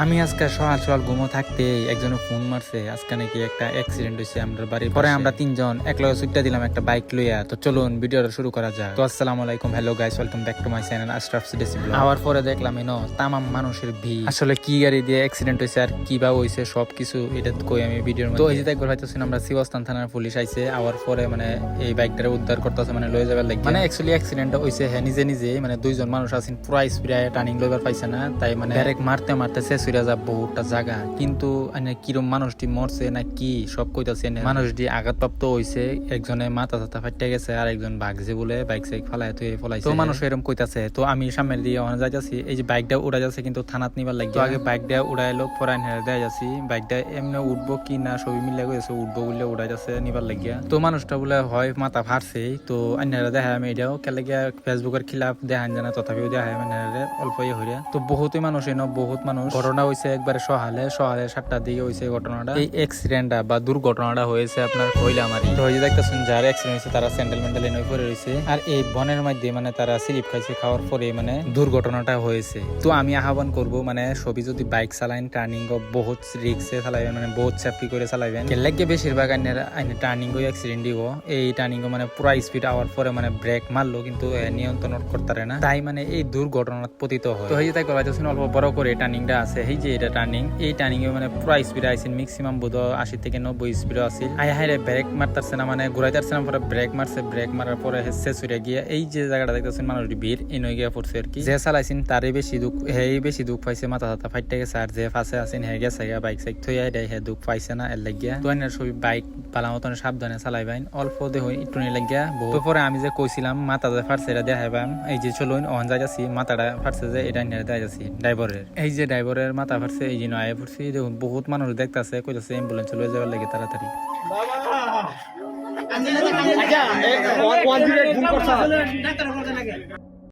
আমি আজকে সকাল সকাল ঘুমো থাকতে একজনে ফোন মারছে আজকে নাকি একটা অ্যাক্সিডেন্ট হয়েছে আমরা বাড়ির পরে আমরা তিনজন একলা ছুট্টা দিলাম একটা বাইক লইয়া। তো চলুন ভিডিওটা শুরু করা যাক। তো আসসালামু আলাইকুম, hello guys, welcome back to my channel Ashraf CDC blog. আওয়ার পরে দেখলাম তামাম মানুষের ভিড়, আসলে কি গাড়ি দিয়ে অ্যাক্সিডেন্ট হয়েছে আর কি বা হয়েছে সবকিছু এটা কই আমি ভিডিওর মধ্যে। তো এই যে একবার হয়তো আমরা শিবস্থান থানার পুলিশ আইছে, আওয়ার পরে এই বাইকটারে উদ্ধার করতেছে লয়ে যাবার লাগে। অ্যাকচুয়ালি অ্যাক্সিডেন্টটা হইছে হ্যাঁ নিজে দুইজন মানুষ আছেন পুরা স্পিডে টার্নিং লইবার পাইছে না, তাই ডাইরেক্ট মারতে মারতে শেষ হইয়া যা বহুটা জায়গা। কিন্তু কিরম মানুষটি মরছে না কি সব কইতাছে মানুষটি আঘাতপ্রাপ্ত হইছে, একজনে মাথা টাথা ফাইটে গেছে আর একজন ভাগছে বলে বাইক সাইক ফালায় তুই ফলাইছে। তো মানুষ এরকম কইতাছে। তো আমি সামনের দিয়ে অনেক যাইতাছি, এই যে বাইকটা উড়া যাচ্ছে কিন্তু থানাত নিবার লাগে। আগে বাইকটা উড়াই লোক পরাইন হেরে দেয়া যাচ্ছি, বাইকটা এমনি উঠবো কি না সবই মিলে গেছে, উঠবো বললে উড়াই যাচ্ছে নিবার লাগিয়া। তো মানুষটা বলে হয় মাথা ফারছে। তো অন্যরা দেখা আমি এটাও কেলে গিয়া ফেসবুকের খিলাফ দেখান জানা, তথাপিও দেখা মানে অল্প হইয়া। তো বহুতই মানুষ বহুত মানুষ। ঘটনা হয়েছে একবারে সহালে 7টার দিকে হয়েছে ঘটনাটা। এই অ্যাক্সিডেন্টটা বা দুর্ঘটনাটা হয়েছে আপনার কইলামারি। তো হয়ে দেখতেছেন যারা অ্যাক্সিডেন্ট হয়েছে তারা স্যান্ডেল ম্যান্ডেল এনে পড়ে রয়েছে, আর এই বনের মধ্যে তারা স্লিপ খাইছে, খাওয়ার পরে দুর্ঘটনাটা হয়েছে। তো আমি আহ্বান করব সবই যদি বাইক চালাইন টার্নিং বহুত রিক্সে চালাইবেন, বহুত সেফটি করে চালাইবেন। কেলেকে বেশিরভাগ টার্নিং অ্যাক্সিডেন্ট দিব। এই টার্নিং পুরা স্পিড আওয়ার পরে ব্রেক মারলো কিন্তু নিয়ন্ত্রণ করতে পারে না, তাই এই দুর্ঘটনাত পতিত হয়। তো এই যে তাই করা যাচ্ছে অল্প বড় করে টার্নিংটা আছে, এই যে এটা টার্নিং, এই টার্নিং এ পুরা স্পিড আইসিন ম্যাক্সিমাম বোধ 80 থেকে 90 স্পিড আসিল। হাইরে ব্রেক মারতেছে না, ঘুরাইতেছে না, পরে ব্রেক মারছে, ব্রেক মারার পরে শেষ হয়ে গিয়া এই যে জায়গাটা দেখতেছেন মানুষটি ভিড় এনে গিয়া পড়ছে আর কি। যে চালাইছেন তারই বেশি দুঃখ পাইছে, মাথা টাথা ফাইটে গেছে, আর যে ফাঁসে আছেন হে গেছে বাইক সাইক থইয়া দেয় হে দুঃখ পাইছে না এর লাগিয়া। তো সবই বাইক পালা মতন সাবধানে চালাইবেন, অল্প দেহ একটু নিয়ে লাগিয়া। তো পরে আমি যে কইছিলাম মাথা যে ফাটছে এটা দেখাইবাম, এই যে চলুন অহন যাইতাছি মাথাটা ফাটছে যে এটা নিয়ে দেখাইতাছি ড্রাইভারের। এই যে ড্রাইভারের মাথা ফাটছে এই যে নয় পড়ছি, দেখুন বহুত মানুষ দেখতেছে, কইতাছে অ্যাম্বুলেন্স লয়ে যাবার লাগে তাড়াতাড়ি।